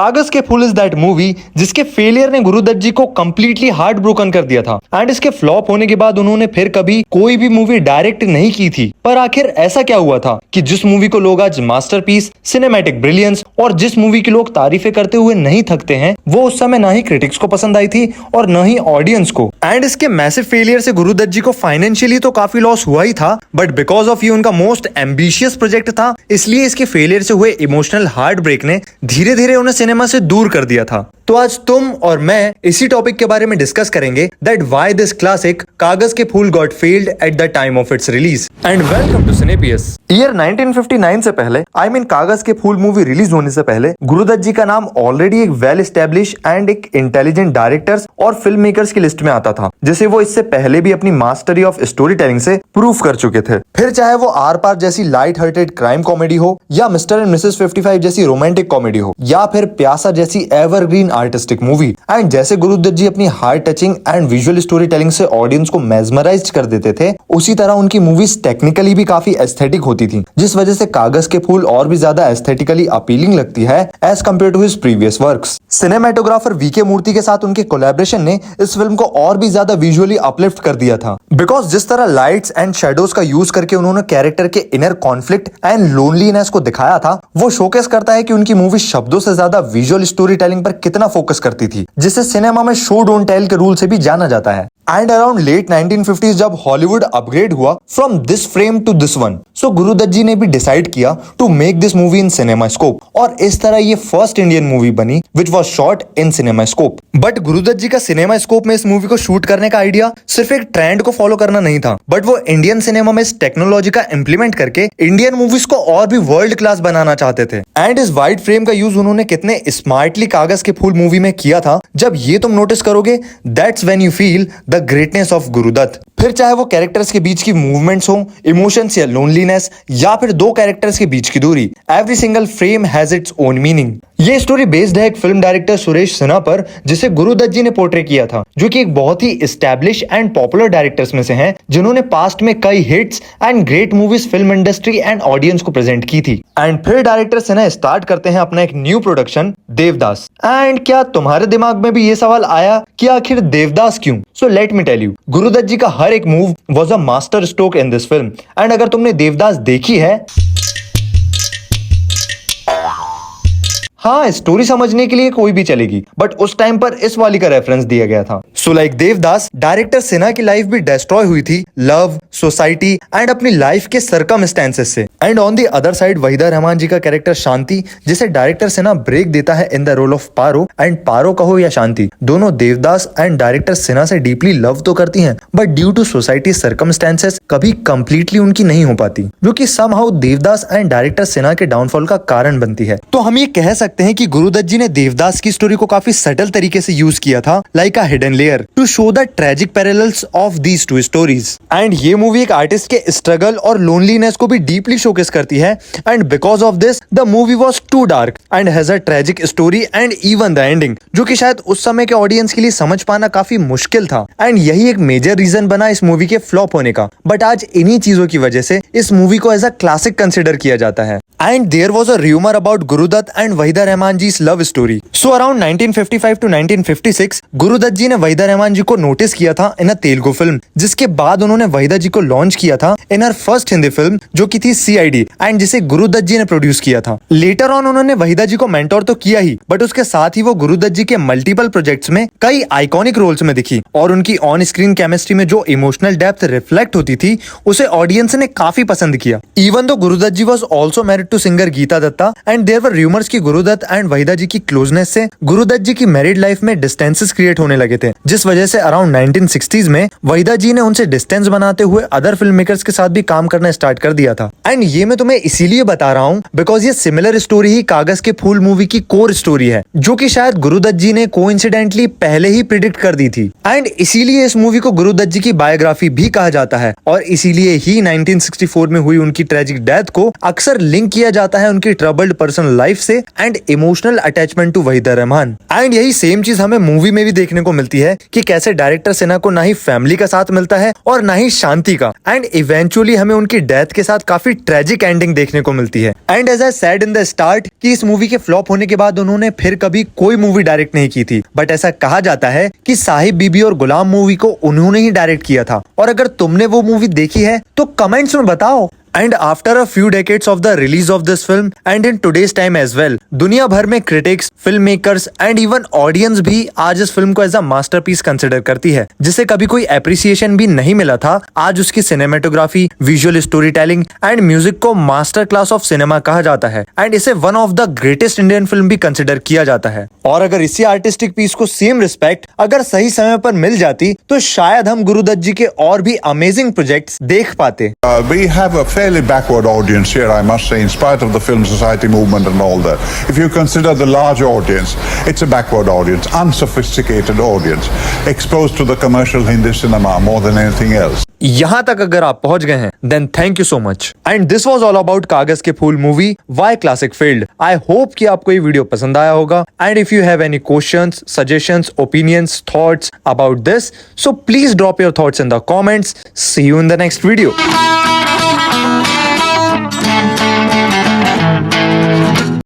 कागज के फूल is that movie जिसके failure ने गुरुदत्त जी को कंप्लीटली हार्ट ब्रोकन कर दिया था एंड इसके फ्लॉप होने के बाद उन्होंने फिर कभी कोई भी मूवी डायरेक्ट नहीं की थी। पर आखिर ऐसा क्या हुआ था कि जिस मूवी को लोग आज मास्टरपीस, सिनेमैटिक ब्रिलियंस और जिस मूवी की लोग तारीफें करते हुए नहीं थकते हैं, वो उस समय ना ही क्रिटिक्स को पसंद आई थी और न ही ऑडियंस को। एंड इसके मैसिव फेलियर से गुरुदत्त जी को फाइनेंशियली तो काफी लॉस हुआ ही था, बट बिकॉज ऑफ ये उनका मोस्ट एम्बिशियस प्रोजेक्ट था, इसलिए इसके फेलियर से हुए इमोशनल हार्ट ब्रेक ने धीरे धीरे उन्हें सिनेमा से दूर कर दिया था। तो आज तुम और मैं इसी टॉपिक के बारे में डिस्कस करेंगे that why this classic Kaagaz Ke Phool got failed at the time of its release. And welcome to Cinepius. Year 1959 से पहले, कागज के फूल मूवी रिलीज होने से पहले गुरुदत्त जी का नाम ऑलरेडी एक वेल एस्टेब्लिश एंड एक इंटेलिजेंट डायरेक्टर्स और फिल्म मेकर्स की लिस्ट में आता था, जिसे वो इससे पहले भी अपनी मास्टरी ऑफ स्टोरी टेलिंग से प्रूव कर चुके थे। फिर चाहे वो आर पार जैसी लाइट हार्टेड क्राइम कॉमेडी हो, या मिस्टर एंड मिसेस 55 जैसी रोमांटिक कॉमेडी हो, या फिर प्यासा जैसी एवरग्रीन आर्टिस्टिक मूवी। एंड जैसे गुरुदत्त जी अपनी heart touching and visual story telling से ऑडियंस को मेस्मराइज कर देते थे, उसी तरह उनकी मूवीज टेक्निकली भी काफी एस्थेटिक होती थी, जिस वजह से कागज के फूल और भी ज्यादा एस्थेटिकली अपीलिंग लगती है as compare to his previous works. Cinematographer V K Murthy के साथ उनके कोलैबोरेशन ने इस फिल्म को और भी ज्यादा विजुअली अपलिफ्ट कर दिया था, बिकॉज जिस तरह लाइट्स एंड शेडोज का यूज करके उन्होंने कैरेक्टर के इनर कॉन्फ्लिक्ट एंड लोनलीनेस को दिखाया था, वो शोकेस करता है कि उनकी मूवी शब्दों से ज्यादा विजुअल स्टोरी टेलिंग पर कितना फोकस करती थी, जिसे सिनेमा में शो डोंट टेल के रूल से भी जाना जाता है। एंड अराउंड लेट 1950s जब हॉलीवुड अपग्रेड हुआ from this frame to this one, so Guru Dutt ji ने भी डिसाइड किया to make this movie in cinemascope, और इस तरह ये फर्स्ट इंडियन मूवी बनी which was shot in cinemascope. But Guru Dutt ji का सिनेमा स्कोप में इस मूवी को शूट करने का आइडिया सिर्फ एक ट्रेंड को फॉलो करना नहीं था, बट वो इंडियन सिनेमा में इस टेक्नोलॉजी का इम्प्लीमेंट करके इंडियन मूवीज को और भी वर्ल्ड क्लास बनाना चाहते थे। एंड इस वाइड फ्रेम का यूज उन्होंने कितने स्मार्टली कागज के फूल मूवी में किया था, जब ये तुम नोटिस करोगे, that's when you feel the greatness of Guru Dutt. फिर चाहे वो कैरेक्टर्स के बीच की मूवमेंट्स हो, इमोशंस या लोनलीनेस, या फिर दो कैरेक्टर्स के बीच की दूरी, every single frame has its own meaning. ये स्टोरी बेस्ड है एक फिल्म डायरेक्टर सुरेश सिन्हा पर, जिसे गुरुदत्त जी ने पोर्ट्रे किया था, जो कि एक बहुत he establish and popular directors में से हैं, जिन्होंने पास्ट में कई hits and great movies film industry and audience को प्रेजेंट की थी। एंड फिर डायरेक्टर सिन्हा स्टार्ट करते हैं अपना एक न्यू प्रोडक्शन देवदास। एंड क्या तुम्हारे दिमाग में भी ये सवाल आया कि आखिर देवदास क्यों? So let me tell you, Guru Dutt ji का हर एक move was a master stroke in this film. And अगर तुमने देवदास देखी है, हाँ, स्टोरी समझने के लिए कोई भी चलेगी, बट उस टाइम पर इस वाली का रेफरेंस दिया गया था। So like Devdas, director Sinha की लाइफ भी डिस्ट्रॉय हुई थी लव, सोसाइटी एंड अपनी लाइफ के सर्कमस्टेंसेस से। And on the other side Waheeda Rehman ji का कैरेक्टर शांति, जिसे डायरेक्टर सिन्हा ब्रेक देता है in the role of Paro. And Paro कहो या शांति, दोनों देवदास एंड डायरेक्टर सिन्हा से डीपली लव तो करती हैं, but due to society circumstances कभी कंप्लीटली उनकी नहीं हो पाती, जो कि somehow Devdas and director Sinha के डाउनफॉल का कारण बनती है। तो हम ये कह सकते हैं कि गुरुदत्त जी ने देवदास की स्टोरी को काफी सटल तरीके से यूज किया था, like a hidden layer, to show the tragic parallels of these two stories. And ये मूवी एक आर्टिस्ट के स्ट्रगल और लोनलीनेस को भी डीपली शोकेस करती है। And because of this the movie was too dark and has a tragic story and even the ending, जो कि शायद उस समय के ऑडियंस के लिए समझ पाना काफी मुश्किल था। एंड यही एक मेजर रीजन बना इस मूवी के फ्लॉप होने का। बट आज इन्हीं चीजों की वजह से इस मूवी को एज अ क्लासिक कंसिडर किया जाता है। And there was a rumour about Guru Dutt and Waheeda Rehman ji love story. So around 1955 to 1956 Guru Dutt ji ने वहीदा रहमान जी को नोटिस किया था इन अ तेलुगु फिल्म, जिसके बाद उन्होंने वहीदा जी को लॉन्च किया था इन हर फर्स्ट हिंदी फिल्म, जो की थी CID, एंड जिसे गुरुदत्त जी ने प्रोड्यूस किया था। लेटर ऑन उन्होंने वहीदा जी को मेंटोर तो किया ही, बट उसके साथ ही वो गुरुदत्त जी के मल्टीपल प्रोजेक्ट्स में कई आइकॉनिक रोल्स में दिखी, और उनकी ऑन स्क्रीन केमिस्ट्री में जो इमोशनल डेप्थ रिफ्लेक्ट होती थी, उसे ऑडियंस ने काफी पसंद किया। Even though Guru Dutt ji was also married to singer Geeta Dutta, and there were rumours की गुरुदत्त एंड वहीदा जी की क्लोजनेस से गुरुदत्त जी की मैरिड लाइफ में डिस्टेंसेस क्रिएट होने लगे थे, जिस वजह से अराउंड 1960s में वहीदा जी ने उनसे डिस्टेंस बनाते हुए अदर फिल्म मेकर्स के साथ भी काम करना स्टार्ट कर दिया था। एंड ये मैं तुम्हें इसीलिए बता रहा हूँ बिकॉज ये सिमिलर स्टोरी ही कागज के फूल मूवी की कोर स्टोरी है, जो कि शायद गुरुदत्त जी ने कोइंसिडेंटली पहले ही प्रिडिक्ट कर दी थी। एंड इसीलिए इस मूवी को गुरुदत्त जी की बायोग्राफी भी कहा जाता है, और इसीलिए ही 1964 में हुई उनकी ट्रेजिक डेथ को अक्सर लिंक किया किया जाता है उनकी ट्रबल्ड पर्सनल लाइफ से and emotional attachment to Waheeda Rehman. And यही सेम चीज हमें मूवी में भी देखने को मिलती है कि कैसे डायरेक्टर सिन्हा को ना ही फैमिली का साथ मिलता है और ना ही शांति का, एंड इवेंचुअली हमें उनकी डेथ के साथ काफी ट्रेजिक एंडिंग देखने को मिलती है। And as I said in the start कि इस मूवी के फ्लॉप होने के बाद उन्होंने फिर कभी कोई मूवी डायरेक्ट नहीं की थी, बट ऐसा कहा जाता है कि साहिब बीबी और गुलाम मूवी को उन्होंने ही डायरेक्ट किया था। और अगर तुमने वो मूवी देखी है तो कमेंट्स में बताओ। And after a few decades of the release of this film and in today's time as well, दुनिया भर में critics, filmmakers and even audience भी आज इस फिल्म को एज अ मास्टरपीस कंसिडर करती है, जिसे कभी कोई एप्रिसिएशन भी नहीं मिला था। आज उसकी cinematography, visual story telling and music को मास्टर क्लास ऑफ सिनेमा कहा जाता है एंड इसे one of the greatest Indian film भी कंसिडर किया जाता है। और अगर इसी आर्टिस्टिक पीस को सेम रिस्पेक्ट अगर सही समय पर मिल जाती तो शायद हम गुरुदत्त जी के और भी अमेजिंग प्रोजेक्ट्स देख पाते। We have a fairly backward audience here, I must say, in spite of the film society movement and all that. If you consider the large audience, it's a backward audience, unsophisticated audience, exposed to the commercial Hindi cinema more than anything else. यहाँ तक अगर आप पहुंच गए हैं, then thank you so much. And this was all about कागज के फूल movie Why Classic Failed. I hope कि आपको ये वीडियो पसंद आया होगा. And if you have any questions, suggestions, opinions, thoughts about this, so please drop your thoughts in the comments. See you in the next video.